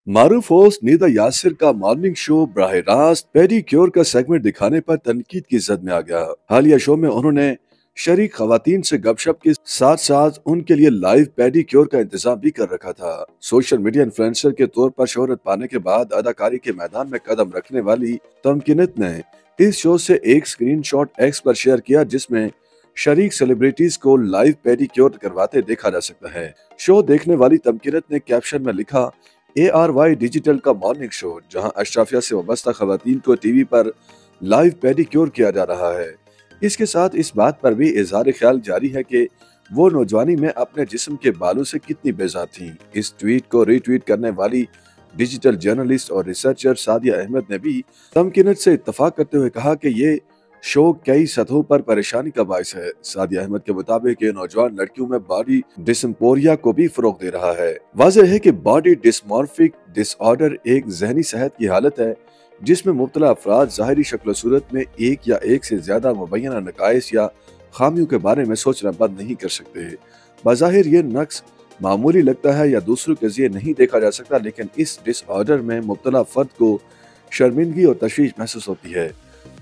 मारूफ host Nida Yasir का morning show बराह रास्त pedicure का सेगमेंट दिखाने पर तनकीद की जद में आ गया। हालिया शो में उन्होंने शरीक खवातीन से गपशप के साथ साथ उनके लिए लाइव पेडिक्योर का इंतजाम भी कर रखा था। सोशल मीडिया इन्फ्लुएंसर के तौर पर शोहरत पाने के बाद अदाकारी के मैदान में कदम रखने वाली तमकिनत ने इस शो से एक स्क्रीनशॉट एक्स पर शेयर किया जिसमें शरीक सेलिब्रिटीज को लाइव पेडिक्योर करवाते देखा जा सकता है। शो देखने वाली तमकिनत ने कैप्शन में लिखा, ARY डिजिटल का मॉर्निंग शो जहां अशराफिया से वाबस्ता खवातीन को टीवी पर लाइव पेडिक्योर किया जा रहा है। इसके साथ इस बात पर भी इजहार ख्याल जारी है कि वो नौजवानी में अपने जिस्म के बालों से कितनी बेजार थीं। इस ट्वीट को रीट्वीट करने वाली डिजिटल जर्नलिस्ट और रिसर्चर सादिया अहमद ने भी तमकिनत से इत्तफाक करते हुए कहा कि ये शो कई सतहों पर परेशानी का बायस है। सादिया अहमद के मुताबिक ये नौजवान लड़कियों में बॉडी डिस्मोरिया को भी फरोग दे रहा है। वाज़ेह है कि बॉडी डिस्मॉर्फिक डिसऑर्डर एक जहनी सेहत की हालत है जिसमें मुब्तला अफराद ज़ाहिरी शक्ल सूरत में एक या एक से ज्यादा मुबैना नकाइस या खामियों के बारे में सोचना बंद नहीं कर सकते। बज़ाहिर ये नक्स मामूली लगता है या दूसरों के ज़रिए नहीं देखा जा सकता, लेकिन इस डिसऑर्डर में मुब्तला फर्द को शर्मिंदगी और तशवीश महसूस होती है।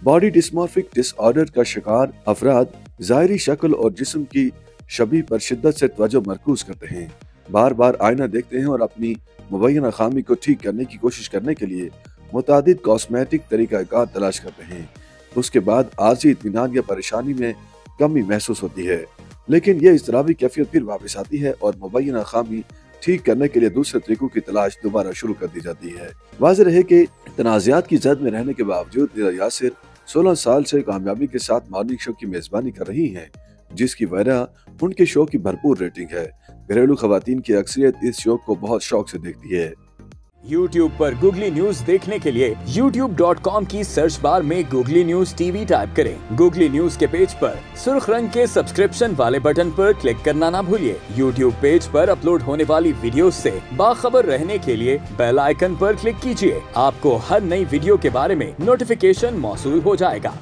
बॉडी डिस्मॉर्फिक डिसऑर्डर का शिकार अफराद ज़ाहिरी शक्ल और जिस्म की शबीह पर शिद्दत से तवज्जो मरकूज करते हैं, बार बार आईना देखते हैं और अपनी मुबैना खामी को ठीक करने की कोशिश करने के लिए मुतादिद कॉस्मेटिक तरीक़ाकार तलाश करते हैं। उसके बाद आर्जी इत्मीनान या परेशानी में कमी महसूस होती है, लेकिन यह इज़्तिराबी कैफियत फिर वापस आती है और मुबैना खामी ठीक करने के लिए दूसरे तरीकों की तलाश दोबारा शुरू कर दी जाती है। वाज़ेह रहे कि तनाज़ात की जद में रहने के बावजूद निदा यासिर 16 साल से कामयाबी के साथ मॉर्निंग शो की मेजबानी कर रही हैं, जिसकी वजह उनके शो की भरपूर रेटिंग है। घरेलू खवातीन की अक्सरियत इस शो को बहुत शौक से देखती है। YouTube पर गूगली न्यूज देखने के लिए youtube.com की सर्च बार में गूगली न्यूज टीवी टाइप करें। गूगली न्यूज के पेज पर सुर्ख रंग के सब्सक्रिप्शन वाले बटन पर क्लिक करना ना भूलिए। YouTube पेज पर अपलोड होने वाली वीडियोस से बाखबर रहने के लिए बेल आइकन पर क्लिक कीजिए। आपको हर नई वीडियो के बारे में नोटिफिकेशन मौसूल हो जाएगा।